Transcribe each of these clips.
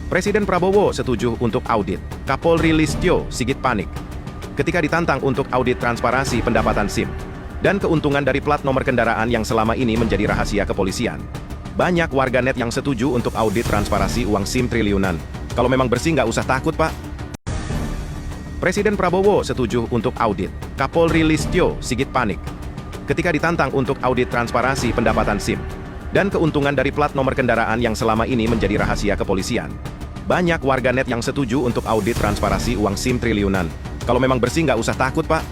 Presiden Prabowo setuju untuk audit. Kapolri Listio Sigit panik ketika ditantang untuk audit transparansi pendapatan SIM dan keuntungan dari plat nomor kendaraan yang selama ini menjadi rahasia kepolisian. Banyak warganet yang setuju untuk audit transparansi uang SIM triliunan. Kalau memang bersih nggak usah takut, Pak. Presiden Prabowo setuju untuk audit. Kapolri Listio Sigit panik ketika ditantang untuk audit transparansi pendapatan SIM dan keuntungan dari plat nomor kendaraan yang selama ini menjadi rahasia kepolisian. Banyak warganet yang setuju untuk audit transparansi uang SIM triliunan. Kalau memang bersih nggak usah takut, Pak.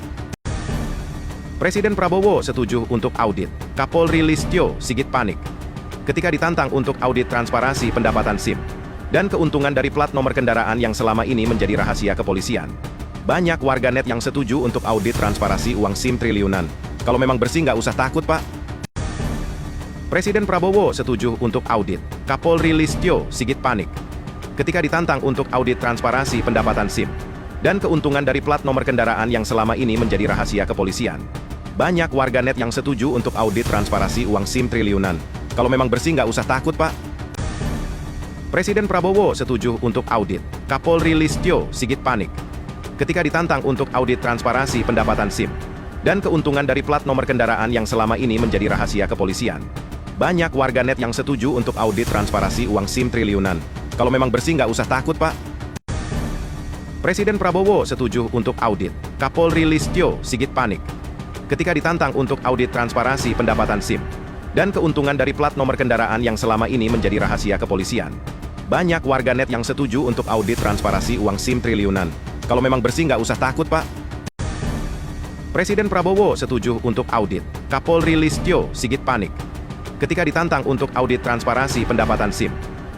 Presiden Prabowo setuju untuk audit. Kapolri Listio Sigit panik ketika ditantang untuk audit transparansi pendapatan SIM dan keuntungan dari plat nomor kendaraan yang selama ini menjadi rahasia kepolisian. Banyak warganet yang setuju untuk audit transparansi uang SIM triliunan. Kalau memang bersih nggak usah takut, Pak. Presiden Prabowo setuju untuk audit. Kapolri Listio Sigit panik ketika ditantang untuk audit transparansi pendapatan SIM dan keuntungan dari plat nomor kendaraan yang selama ini menjadi rahasia kepolisian. Banyak warganet yang setuju untuk audit transparansi uang SIM triliunan. Kalau memang bersih nggak usah takut, Pak. Presiden Prabowo setuju untuk audit. Kapolri Listio Sigit panik ketika ditantang untuk audit transparansi pendapatan SIM dan keuntungan dari plat nomor kendaraan yang selama ini menjadi rahasia kepolisian. Banyak warganet yang setuju untuk audit transparansi uang SIM triliunan. Kalau memang bersih nggak usah takut, Pak. Presiden Prabowo setuju untuk audit. Kapolri Listio Sigit panik ketika ditantang untuk audit transparansi pendapatan SIM dan keuntungan dari plat nomor kendaraan yang selama ini menjadi rahasia kepolisian. Banyak warganet yang setuju untuk audit transparansi uang SIM triliunan. Kalau memang bersih nggak usah takut, Pak. Presiden Prabowo setuju untuk audit. Kapolri Listio Sigit panik ketika ditantang untuk audit transparansi pendapatan SIM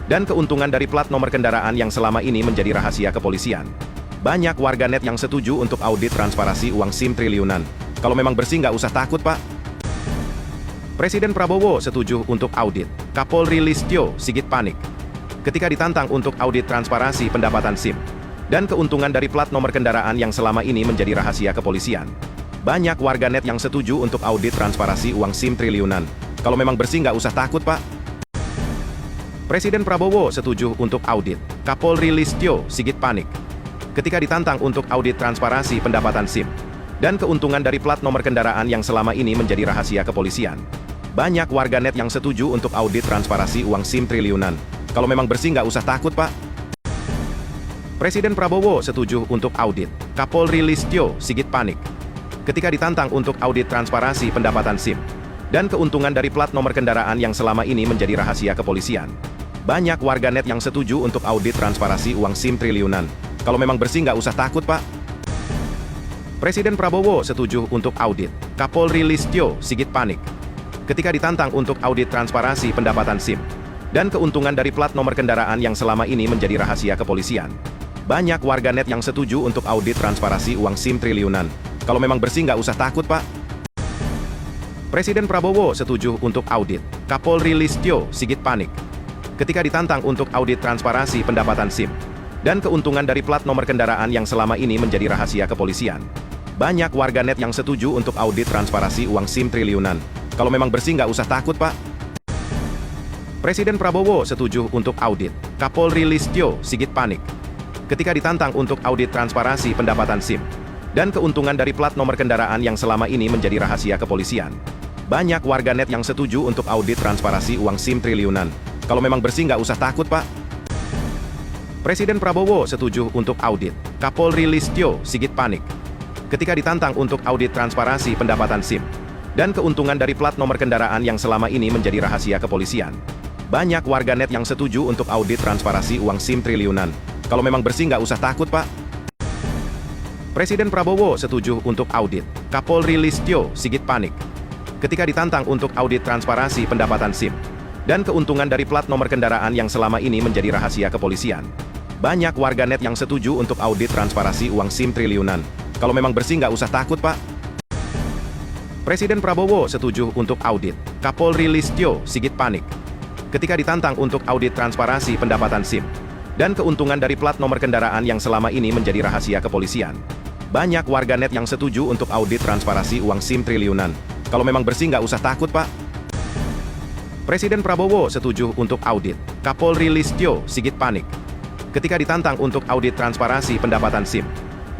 dan keuntungan dari plat nomor kendaraan yang selama ini menjadi rahasia kepolisian. Banyak warganet yang setuju untuk audit transparansi uang SIM triliunan. Kalau memang bersih nggak usah takut, Pak. Presiden Prabowo setuju untuk audit. Kapolri Listio Sigit panik ketika ditantang untuk audit transparansi pendapatan SIM dan keuntungan dari plat nomor kendaraan yang selama ini menjadi rahasia kepolisian. Banyak warganet yang setuju untuk audit transparansi uang SIM triliunan. Kalau memang bersih nggak usah takut, Pak. Presiden Prabowo setuju untuk audit. Kapolri Listio Sigit panik ketika ditantang untuk audit transparansi pendapatan SIM dan keuntungan dari plat nomor kendaraan yang selama ini menjadi rahasia kepolisian. Banyak warganet yang setuju untuk audit transparansi uang SIM triliunan. Kalau memang bersih nggak usah takut, Pak. Presiden Prabowo setuju untuk audit. Kapolri Listio Sigit panik ketika ditantang untuk audit transparansi pendapatan SIM dan keuntungan dari plat nomor kendaraan yang selama ini menjadi rahasia kepolisian. Banyak warganet yang setuju untuk audit transparansi uang SIM triliunan. Kalau memang bersih nggak usah takut, Pak. Presiden Prabowo setuju untuk audit. Kapolri Listio Sigit panik ketika ditantang untuk audit transparansi pendapatan SIM dan keuntungan dari plat nomor kendaraan yang selama ini menjadi rahasia kepolisian. Banyak warganet yang setuju untuk audit transparansi uang SIM triliunan. Kalau memang bersih nggak usah takut, Pak. Presiden Prabowo setuju untuk audit. Kapolri Listio Sigit panik ketika ditantang untuk audit transparansi pendapatan SIM dan keuntungan dari plat nomor kendaraan yang selama ini menjadi rahasia kepolisian. Banyak warganet yang setuju untuk audit transparansi uang SIM triliunan. Kalau memang bersih nggak usah takut, Pak. Presiden Prabowo setuju untuk audit. Kapolri Listio Sigit panik ketika ditantang untuk audit transparansi pendapatan SIM dan keuntungan dari plat nomor kendaraan yang selama ini menjadi rahasia kepolisian. Banyak warganet yang setuju untuk audit transparansi uang SIM triliunan. Kalau memang bersih nggak usah takut, Pak. Presiden Prabowo setuju untuk audit. Kapolri Listio Sigit panik ketika ditantang untuk audit transparansi pendapatan SIM dan keuntungan dari plat nomor kendaraan yang selama ini menjadi rahasia kepolisian. Banyak warganet yang setuju untuk audit transparansi uang SIM triliunan. Kalau memang bersih nggak usah takut, Pak. Presiden Prabowo setuju untuk audit. Kapolri Listio Sigit panik ketika ditantang untuk audit transparansi pendapatan SIM dan keuntungan dari plat nomor kendaraan yang selama ini menjadi rahasia kepolisian. Banyak warganet yang setuju untuk audit transparansi uang SIM triliunan. Kalau memang bersih nggak usah takut, Pak. Presiden Prabowo setuju untuk audit. Kapolri Listio Sigit panik ketika ditantang untuk audit transparansi pendapatan SIM dan keuntungan dari plat nomor kendaraan yang selama ini menjadi rahasia kepolisian. Banyak warganet yang setuju untuk audit transparansi uang SIM triliunan. Kalau memang bersih nggak usah takut, Pak. Presiden Prabowo setuju untuk audit. Kapolri Listio Sigit panik ketika ditantang untuk audit transparansi pendapatan SIM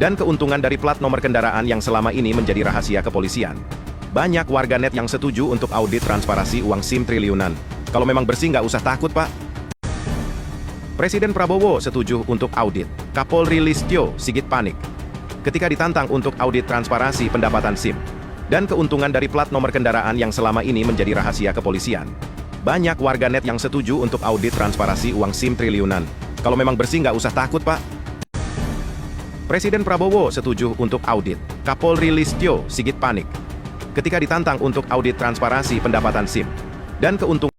dan keuntungan dari plat nomor kendaraan yang selama ini menjadi rahasia kepolisian. Banyak warganet yang setuju untuk audit transparansi uang SIM triliunan. Kalau memang bersih nggak usah takut, Pak. Presiden Prabowo setuju untuk audit. Kapolri Listio Sigit panik ketika ditantang untuk audit transparansi pendapatan SIM dan keuntungan dari plat nomor kendaraan yang selama ini menjadi rahasia kepolisian. Banyak warganet yang setuju untuk audit transparansi uang SIM triliunan. Kalau memang bersih nggak usah takut, Pak. Presiden Prabowo setuju untuk audit. Kapolri Listio Sigit panik ketika ditantang untuk audit transparansi pendapatan SIM dan keuntungan